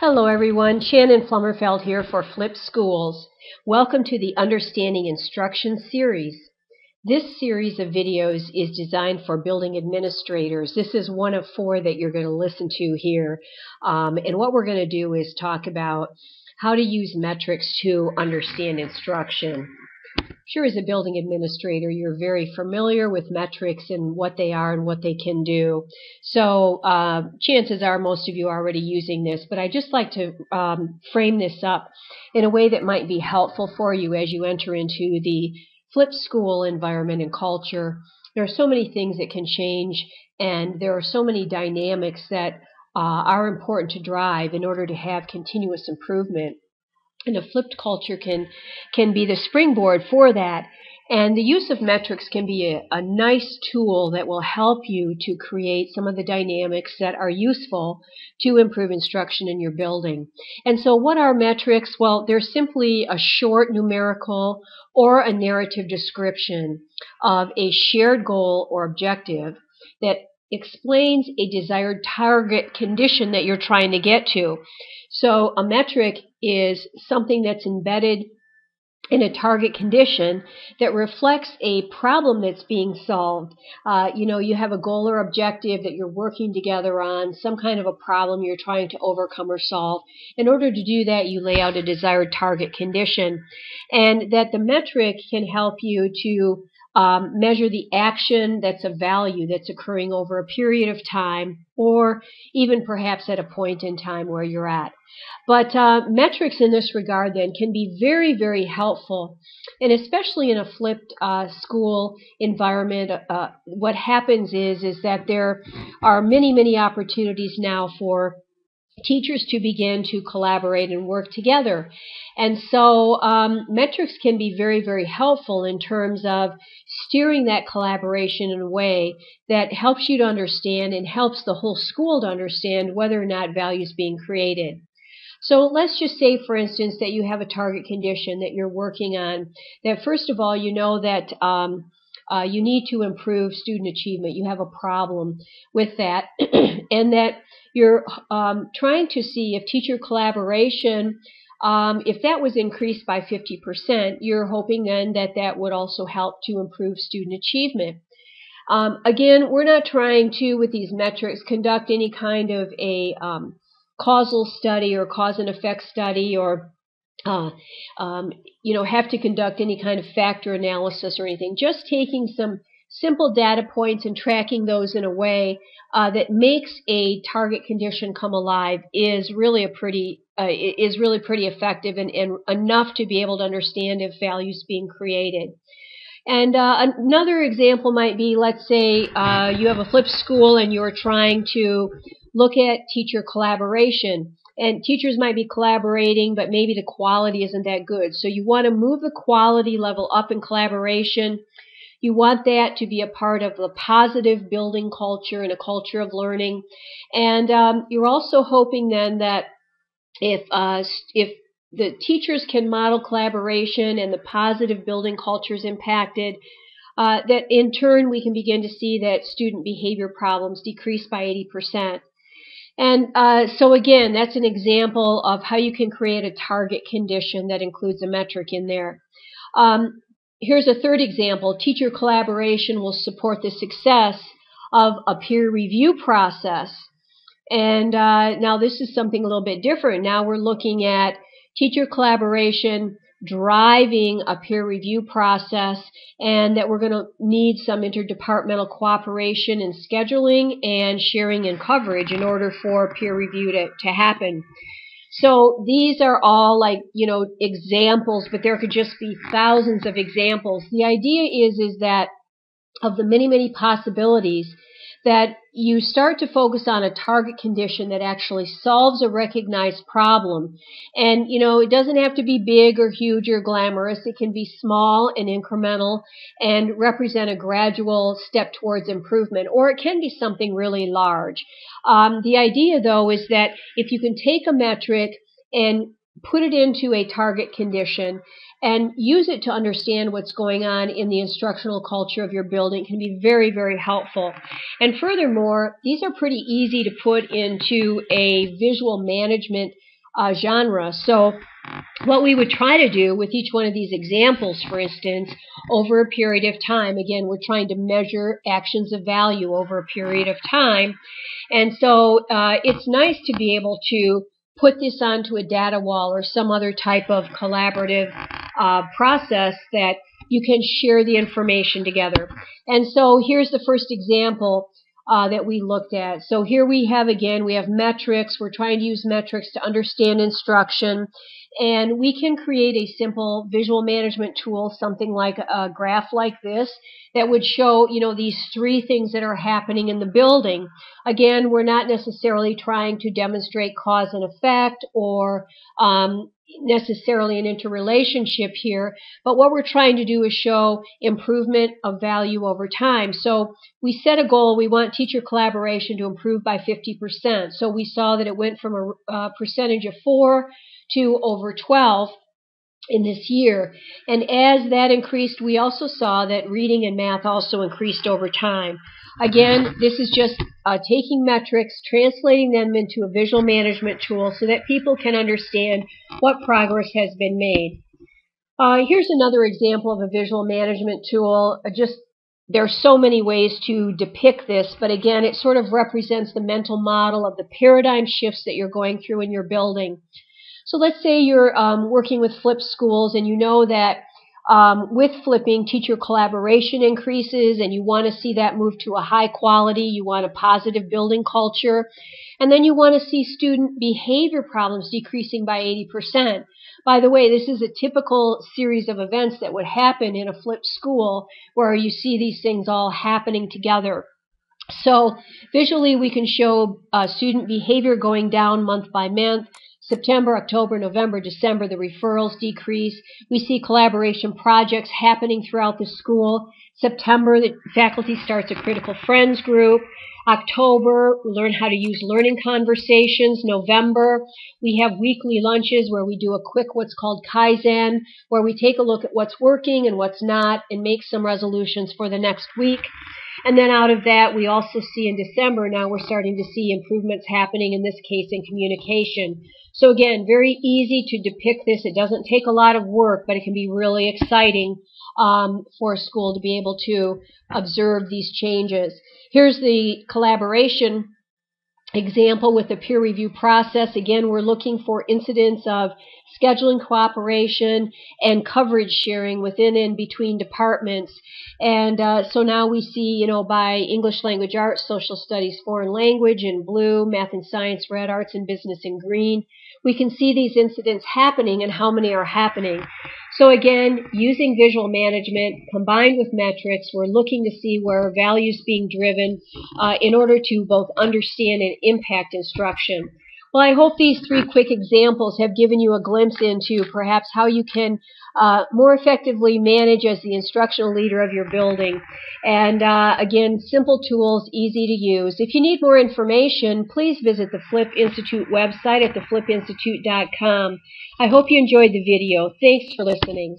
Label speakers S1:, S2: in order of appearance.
S1: Hello everyone, Shannon Flummerfeld here for Flip Schools. Welcome to the Understanding Instruction series. This series of videos is designed for building administrators. This is one of 4 that you're going to listen to here. And what we're going to do is talk about how to use metrics to understand instruction. Sure, as a building administrator, you're very familiar with metrics and what they are and what they can do. So chances are most of you are already using this, but I just like to frame this up in a way that might be helpful for you as you enter into the Flip School environment and culture. There are so many things that can change, and there are so many dynamics that are important to drive in order to have continuous improvement. And a flipped culture can be the springboard for that. And the use of metrics can be a nice tool that will help you to create some of the dynamics that are useful to improve instruction in your building. And so what are metrics? Well, they're simply a short numerical or a narrative description of a shared goal or objective that explains a desired target condition that you're trying to get to. So a metric is something that's embedded in a target condition that reflects a problem that's being solved. You have a goal or objective that you're working together on, some kind of a problem you're trying to overcome or solve. In order to do that, you lay out a desired target condition, and that the metric can help you to measure the action that's of value that's occurring over a period of time, or even perhaps at a point in time where you're at. But metrics in this regard then can be very, very helpful, and especially in a flipped school environment. What happens is that there are many, many opportunities now for teachers to begin to collaborate and work together. And so metrics can be very, very helpful in terms of steering that collaboration in a way that helps you to understand and helps the whole school to understand whether or not value is being created. So let's just say, for instance, that you have a target condition that you're working on, that first of all, you know that you need to improve student achievement. You have a problem with that, and that you're trying to see if teacher collaboration, if that was increased by 50%, you're hoping then that that would also help to improve student achievement. Again, we're not trying to, with these metrics, conduct any kind of a causal study or cause and effect study, or have to conduct any kind of factor analysis or anything. Just taking some simple data points and tracking those in a way that makes a target condition come alive is really pretty effective and enough to be able to understand if value is being created. And another example might be, let's say you have a flipped school and you're trying to look at teacher collaboration. And teachers might be collaborating, but maybe the quality isn't that good. So you want to move the quality level up in collaboration. You want that to be a part of the positive building culture and a culture of learning. And you're also hoping then that if the teachers can model collaboration and the positive building culture is impacted, that in turn we can begin to see that student behavior problems decrease by 80%. And so again, that's an example of how you can create a target condition that includes a metric in there. Here's a third example. Teacher collaboration will support the success of a peer review process. And now this is something a little bit different. Now we're looking at teacher collaboration driving a peer review process, and that we're going to need some interdepartmental cooperation in scheduling and sharing and coverage in order for peer review to happen. So these are all examples, but there could just be thousands of examples. The idea is that of the many, many possibilities, that you start to focus on a target condition that actually solves a recognized problem. And, it doesn't have to be big or huge or glamorous. It can be small and incremental and represent a gradual step towards improvement, or it can be something really large. The idea, though, is that if you can take a metric and put it into a target condition and use it to understand what's going on in the instructional culture of your building, can be very, very helpful. And furthermore, these are pretty easy to put into a visual management genre. So what we would try to do with each one of these examples, for instance, over a period of time, again, we're trying to measure actions of value over a period of time. And so it's nice to be able to put this onto a data wall or some other type of collaborative process that you can share the information together. And so here's the first example that we looked at. So here we have, again, we have metrics. We're trying to use metrics to understand instruction. And we can create a simple visual management tool, something like a graph like this, that would show, these three things that are happening in the building. Again, we're not necessarily trying to demonstrate cause and effect or necessarily an interrelationship here, but what we're trying to do is show improvement of value over time. So we set a goal. We want teacher collaboration to improve by 50%. So we saw that it went from a percentage of 4 to over 12 in this year. And as that increased, we also saw that reading and math also increased over time. Again, this is just taking metrics, translating them into a visual management tool so that people can understand what progress has been made. Here's another example of a visual management tool. There are so many ways to depict this, but again, it sort of represents the mental model of the paradigm shifts that you're going through in your building. So let's say you're working with flipped schools and you know that with flipping, teacher collaboration increases and you want to see that move to a high quality, you want a positive building culture, and then you want to see student behavior problems decreasing by 80%. By the way, this is a typical series of events that would happen in a flipped school where you see these things all happening together. So visually, we can show student behavior going down month by month. September, October, November, December, the referrals decrease. We see collaboration projects happening throughout the school. September, the faculty starts a critical friends group. October, we learn how to use learning conversations. November, we have weekly lunches where we do a quick what's called Kaizen, where we take a look at what's working and what's not and make some resolutions for the next week. And then out of that, we also see in December, now we're starting to see improvements happening, in this case, in communication. So again, very easy to depict this. It doesn't take a lot of work, but it can be really exciting for a school to be able to observe these changes. Here's the collaboration example with the peer review process. Again, we're looking for incidents of scheduling cooperation and coverage sharing within and between departments. And so now we see, by English language arts, social studies, foreign language in blue, math and science red, arts and business in green. We can see these incidents happening and how many are happening. So again, using visual management combined with metrics, we're looking to see where value is being driven in order to both understand and impact instruction. Well, I hope these three quick examples have given you a glimpse into perhaps how you can more effectively manage as the instructional leader of your building. And again, simple tools, easy to use. If you need more information, please visit the Flip Institute website at theflipinstitute.com. I hope you enjoyed the video. Thanks for listening.